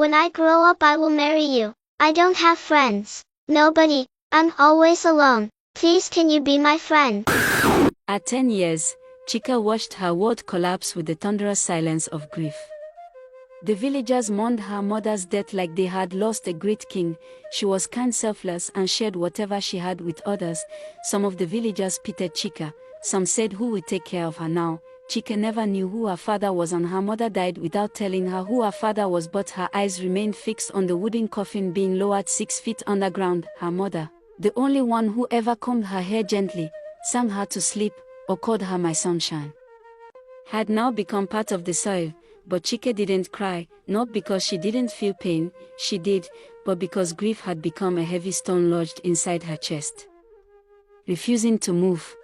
When I grow up I will marry you. I don't have friends. Nobody. I'm always alone. Please can you be my friend? At 10 years, Chika watched her world collapse with the thunderous silence of grief. The villagers mourned her mother's death like they had lost a great king. She was kind, selfless, and shared whatever she had with others. Some of the villagers pitied Chika. Some said, who will take care of her now? Chika never knew who her father was, and her mother died without telling her who her father was, but her eyes remained fixed on the wooden coffin being lowered 6 feet underground. Her mother, the only one who ever combed her hair gently, sang her to sleep, or called her my sunshine, had now become part of the soil. But Chika didn't cry, not because she didn't feel pain, she did, but because grief had become a heavy stone lodged inside her chest, refusing to move.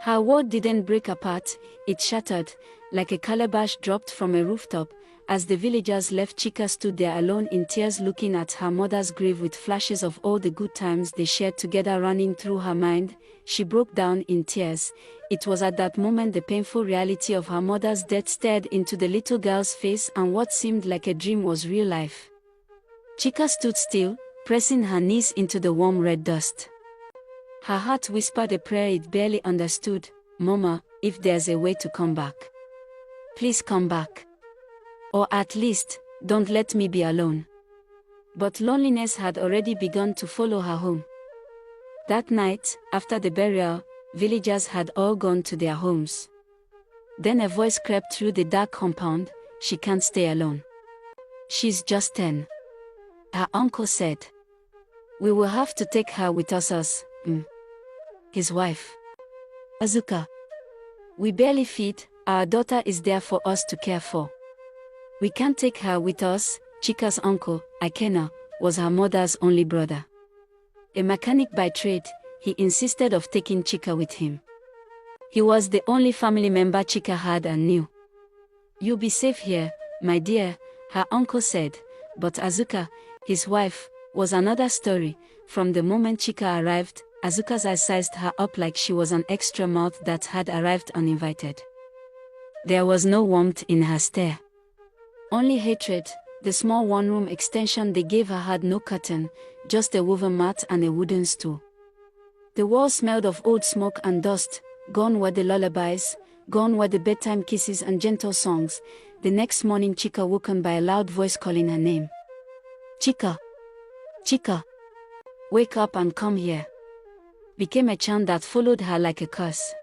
Her world didn't break apart, it shattered, like a calabash dropped from a rooftop. As the villagers left, Chika stood there alone in tears, looking at her mother's grave with flashes of all the good times they shared together running through her mind. She broke down in tears. It was at that moment the painful reality of her mother's death stared into the little girl's face, and what seemed like a dream was real life. Chika stood still, pressing her knees into the warm red dust. Her heart whispered a prayer it barely understood. Mama, if there's a way to come back, please come back. Or at least, don't let me be alone. But loneliness had already begun to follow her home. That night, after the burial, villagers had all gone to their homes. Then a voice crept through the dark compound. She can't stay alone. She's just 10. Her uncle said. We will have to take her with us. His wife, Azuka. We barely feed, our daughter is there for us to care for. We can't take her with us. Chika's uncle, Ikena, was her mother's only brother. A mechanic by trade, he insisted of taking Chika with him. He was the only family member Chika had and knew. You'll be safe here, my dear, her uncle said, but Azuka, his wife, was another story. From the moment Chika arrived, Azuka's eyes sized her up like she was an extra mouth that had arrived uninvited. There was no warmth in her stare. Only hatred. The small one-room extension they gave her had no curtain, just a woven mat and a wooden stool. The walls smelled of old smoke and dust. Gone were the lullabies, gone were the bedtime kisses and gentle songs. The next morning Chika woken by a loud voice calling her name. Chika! Chika! Wake up and come here! Became a chant that followed her like a curse.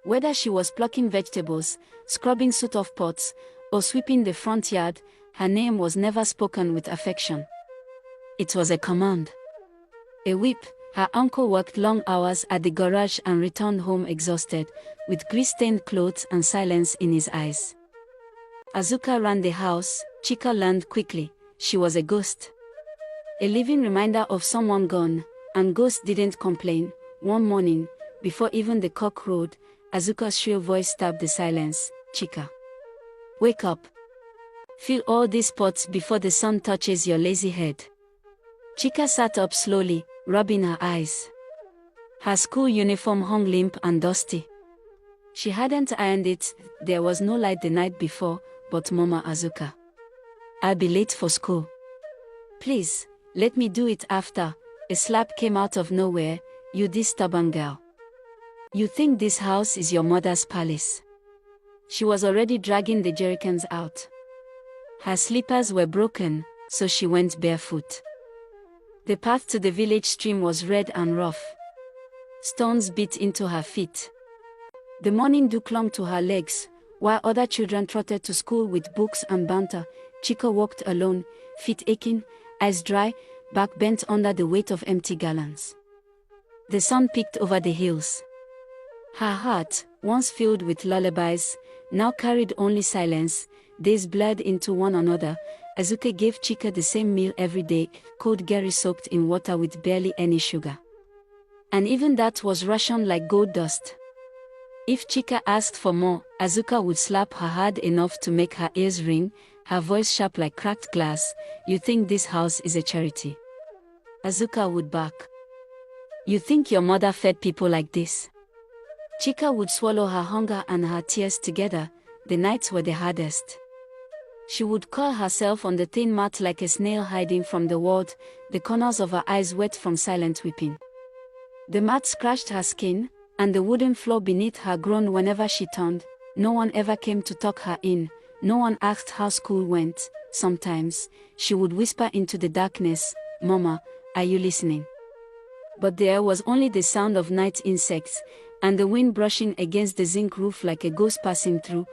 Whether she was plucking vegetables, scrubbing soot-off pots, or sweeping the front yard, her name was never spoken with affection. It was a command. A whip. Her uncle worked long hours at the garage and returned home exhausted, with grease-stained clothes and silence in his eyes. Azuka ran the house. Chika learned quickly, she was a ghost. A living reminder of someone gone, and ghosts didn't complain. One morning, before even the cock crowed, Azuka's shrill voice stabbed the silence. Chika! Wake up! Fill all these pots before the sun touches your lazy head. Chika sat up slowly, rubbing her eyes. Her school uniform hung limp and dusty. She hadn't ironed it. There was no light the night before, but Mama Azuka. I'll be late for school. Please, let me do it after. A slap came out of nowhere. You this stubborn girl. You think this house is your mother's palace? She was already dragging the jerrycans out. Her slippers were broken, so she went barefoot. The path to the village stream was red and rough. Stones bit into her feet. The morning dew clung to her legs, while other children trotted to school with books and banter. Chika walked alone, feet aching, eyes dry, back bent under the weight of empty gallons. The sun peeked over the hills. Her heart, once filled with lullabies, now carried only silence. Days blurred into one another. Azuka gave Chika the same meal every day, cold gari soaked in water with barely any sugar. And even that was rationed like gold dust. If Chika asked for more, Azuka would slap her hard enough to make her ears ring, her voice sharp like cracked glass. You think this house is a charity? Azuka would bark. You think your mother fed people like this? Chika would swallow her hunger and her tears together. The nights were the hardest. She would curl herself on the thin mat like a snail hiding from the world, the corners of her eyes wet from silent weeping. The mat scratched her skin, and the wooden floor beneath her groaned whenever she turned. No one ever came to tuck her in, no one asked how school went. Sometimes, she would whisper into the darkness, "Mama, are you listening?" But there was only the sound of night insects, and the wind brushing against the zinc roof like a ghost passing through.